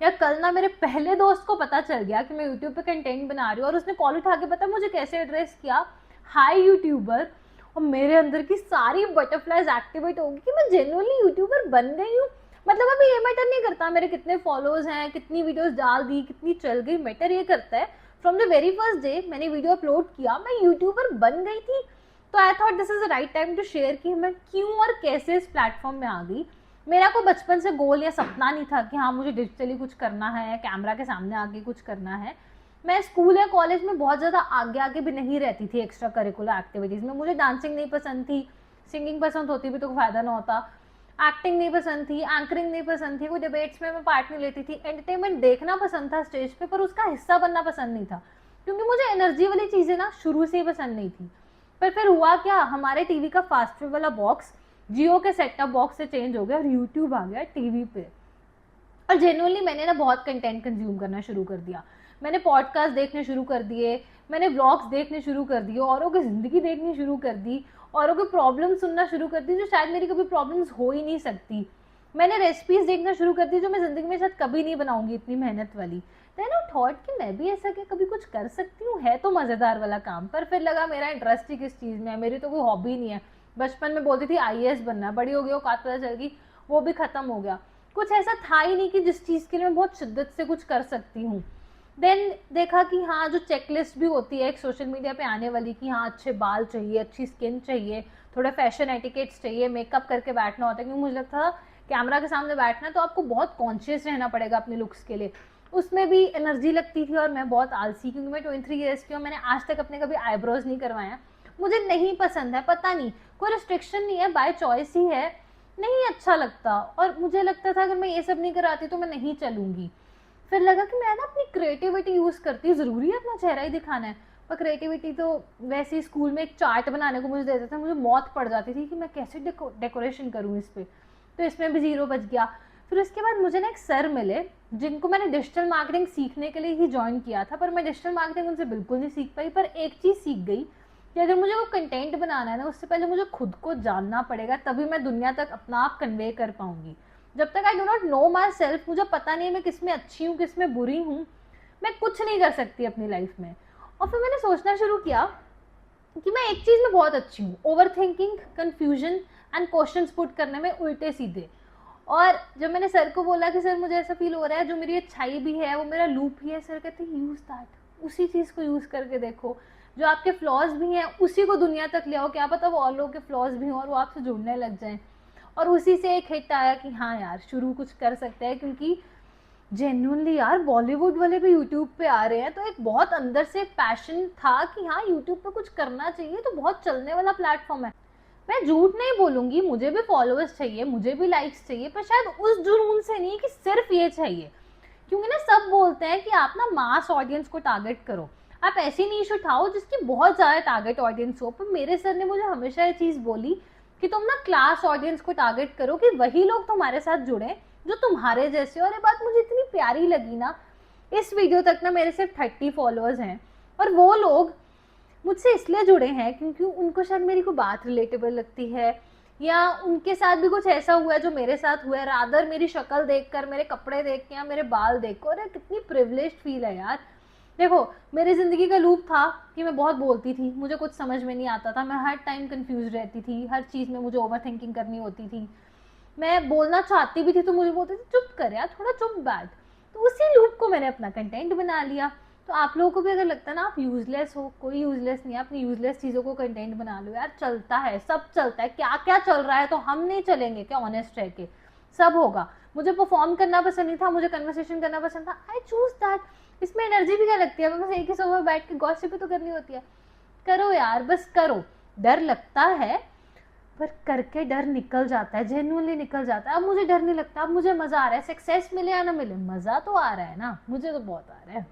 या कल ना मेरे पहले दोस्त को पता चल गया कि मैं यूट्यूब पे कंटेंट बना रही हूँ और उसने कॉल उठा के पता मुझे कैसे एड्रेस किया, हाई यूट्यूबर। और मेरे अंदर की सारी बटरफ्लाइज एक्टिवेट होगी कि मैं जेन्युइनली यूट्यूबर बन गई हूँ। मतलब अभी ये मैटर नहीं करता मेरे कितने फॉलोअर्स हैं, कितनी वीडियोस डाल दी, कितनी चल गई, मैटर ये करता है from the very first day मैंने वीडियो अपलोड किया मैं यूट्यूबर बन गई थी। तो I thought this is the right time to share कि मैं क्यों और कैसे इस प्लेटफॉर्म में आ गई। मेरा कोई बचपन से गोल या सपना नहीं था कि हाँ मुझे डिजिटली कुछ करना है, कैमरा के सामने आके कुछ करना है। मैं स्कूल या कॉलेज में बहुत ज़्यादा आगे आगे भी नहीं रहती थी एक्स्ट्रा करिकुलर एक्टिविटीज़ में। मुझे डांसिंग नहीं पसंद थी, सिंगिंग पसंद होती भी तो फ़ायदा ना होता, एक्टिंग नहीं पसंद थी, एंकरिंग नहीं पसंद थी, कोई डिबेट्स में मैं पार्ट नहीं लेती थी, एंटरटेनमेंट देखना पसंद था स्टेज पे पर उसका हिस्सा बनना पसंद नहीं था, क्योंकि मुझे एनर्जी वाली चीज़ें ना शुरू से ही पसंद नहीं थी। पर फिर हुआ क्या, हमारे टीवी का फास्ट वाला बॉक्स जियो के सेटअप बॉक्स से चेंज हो गया और यूट्यूब आ गया टीवी पे। और जेन्युइनली मैंने ना बहुत कंटेंट कंज्यूम करना शुरू कर दिया। मैंने पॉडकास्ट देखने शुरू कर दिए, मैंने व्लॉग्स देखने शुरू कर दिए, औरों की ज़िंदगी देखनी शुरू कर दी, औरों की प्रॉब्लम सुनना शुरू कर दी जो शायद मेरी कभी प्रॉब्लम्स हो ही नहीं सकती। मैंने रेसिपीज़ देखना शुरू कर दी जो मैं ज़िंदगी में शायद कभी नहीं बनाऊंगी इतनी मेहनत वाली। देन आई थॉट कि मैं भी ऐसा क्या कभी कुछ कर सकती हूँ, है तो मज़ेदार वाला काम। पर फिर लगा मेरा इंटरेस्ट ही किस चीज़ में है, मेरी तो कोई हॉबी नहीं है। बचपन में बोलती थी आईएएस बनना है, बड़ी हो गई औकात पता चल गई वो भी ख़त्म हो गया। कुछ ऐसा था ही नहीं कि जिस चीज़ के लिए मैं बहुत शिद्दत से कुछ कर सकती हूँ। देन देखा कि हाँ जो चेकलिस्ट भी होती है एक सोशल मीडिया पे आने वाली कि हाँ अच्छे बाल चाहिए, अच्छी स्किन चाहिए, थोड़ा फैशन एटिकेट्स चाहिए, मेकअप करके बैठना होता है, क्योंकि मुझे लगता था कैमरा के सामने बैठना है तो आपको बहुत कॉन्शियस रहना पड़ेगा अपने लुक्स के लिए। उसमें भी एनर्जी लगती थी और मैं बहुत आलसी, क्योंकि मैं 23 ईयर्स की हूँ, मैंने आज तक अपने कभी आईब्रोज नहीं करवाया। मुझे नहीं पसंद है, पता नहीं, कोई रिस्ट्रिक्शन नहीं है, बाय चॉइस ही है, नहीं अच्छा लगता। और मुझे लगता था अगर मैं ये सब नहीं कराती तो मैं नहीं चलूँगी। फिर लगा कि मैं ना अपनी क्रिएटिविटी यूज़ करती हूँ, ज़रूरी है अपना चेहरा ही दिखाना है। पर क्रिएटिविटी तो वैसे ही स्कूल में एक चार्ट बनाने को मुझे देते थे, मुझे मौत पड़ जाती थी कि मैं कैसे डेकोरेशन करूँ इस पर, तो इसमें भी ज़ीरो बच गया। फिर उसके बाद मुझे ना एक सर मिले जिनको मैंने डिजिटल मार्केटिंग सीखने के लिए ही ज्वाइन किया था, पर मैं डिजिटल मार्केटिंग उनसे बिल्कुल नहीं सीख पाई। पर एक चीज़ सीख गई कि अगर मुझे वो कंटेंट बनाना है ना, उससे पहले मुझे खुद को जानना पड़ेगा, तभी मैं दुनिया तक अपना आप कन्वे कर पाऊंगी। जब तक I do not know my self, मुझे पता नहीं है मैं किस में अच्छी हूँ किस में बुरी हूँ, मैं कुछ नहीं कर सकती अपनी लाइफ में। और फिर मैंने सोचना शुरू किया कि मैं एक चीज़ में बहुत अच्छी हूँ, over thinking, confusion and question put करने में, उल्टे सीधे। और जब मैंने सर को बोला कि सर मुझे ऐसा फील हो रहा है जो मेरी अच्छाई भी है वो मेरा लूप ही है, सर कहते यूज़ दैट, उसी चीज़ को यूज़ करके देखो। जो आपके फ्लॉज भी हैं उसी को दुनिया तक ले आओ, क्या पता वो और लोगों के फ्लॉज भी हों और वो आपसे जुड़ने लग जाएं। और उसी से एक हिट आया कि हाँ यार शुरू कुछ कर सकते हैं, क्योंकि जेन्युइनली यार बॉलीवुड वाले भी यूट्यूब पे आ रहे हैं, तो एक बहुत अंदर से पैशन था कि हाँ यूट्यूब पे कुछ करना चाहिए, तो बहुत चलने वाला प्लेटफॉर्म है। मैं झूठ नहीं बोलूंगी, मुझे भी फॉलोअर्स चाहिए, मुझे भी लाइक्स चाहिए, पर शायद उस जुनून से नहीं कि सिर्फ ये चाहिए। क्योंकि ना सब बोलते हैं कि आप ना मास ऑडियंस को टारगेट करो, आप ऐसी नीश उठाओ जिसकी बहुत ज़्यादा टारगेट ऑडियंस हो। पर मेरे सर ने मुझे हमेशा ये चीज़ बोली कि तुम ना क्लास ऑडियंस को टारगेट करो, कि वही लोग तुम्हारे साथ जुड़े जो तुम्हारे जैसे। और ये बात मुझे इतनी प्यारी लगी ना। इस वीडियो तक ना मेरे सिर्फ 30 फॉलोअर्स हैं, और वो लोग मुझसे इसलिए जुड़े हैं क्योंकि उनको शायद मेरी कोई बात रिलेटेबल लगती है, या उनके साथ भी कुछ ऐसा हुआ है जो मेरे साथ हुआ है, रादर मेरी शक्ल देखकर, मेरे कपड़े देख के या मेरे बाल देख कर। कितनी प्रिविलेज्ड फील है यार। देखो मेरी ज़िंदगी का लूप था कि मैं बहुत बोलती थी, मुझे कुछ समझ में नहीं आता था, मैं हर टाइम कंफ्यूज रहती थी, हर चीज़ में मुझे ओवर थिंकिंग करनी होती थी। मैं बोलना चाहती भी थी तो मुझे बोलते थे चुप कर यार, थोड़ा चुप बैठ। तो उसी लूप को मैंने अपना कंटेंट बना लिया। तो आप लोगों को भी अगर लगता है ना आप यूजलेस हो, कोई यूजलेस नहीं है, अपनी यूजलेस चीज़ों को कंटेंट बना लो यार, चलता है, सब चलता है। क्या क्या चल रहा है तो हम नहीं चलेंगे क्या? ऑनेस्ट रह के सब होगा। मुझे परफॉर्म करना पसंद नहीं था, मुझे कन्वर्सेशन करना पसंद था, आई चूज दैट। इसमें एनर्जी भी क्या लगती है, बस एक ही सोफे बैठ के गॉसिप तो करनी होती है। करो यार, बस करो। डर लगता है पर करके डर निकल जाता है, जेन्युइनली निकल जाता है। अब मुझे डर नहीं लगता, अब मुझे मजा आ रहा है। सक्सेस मिले या ना मिले, मजा तो आ रहा है ना, मुझे तो बहुत आ रहा है।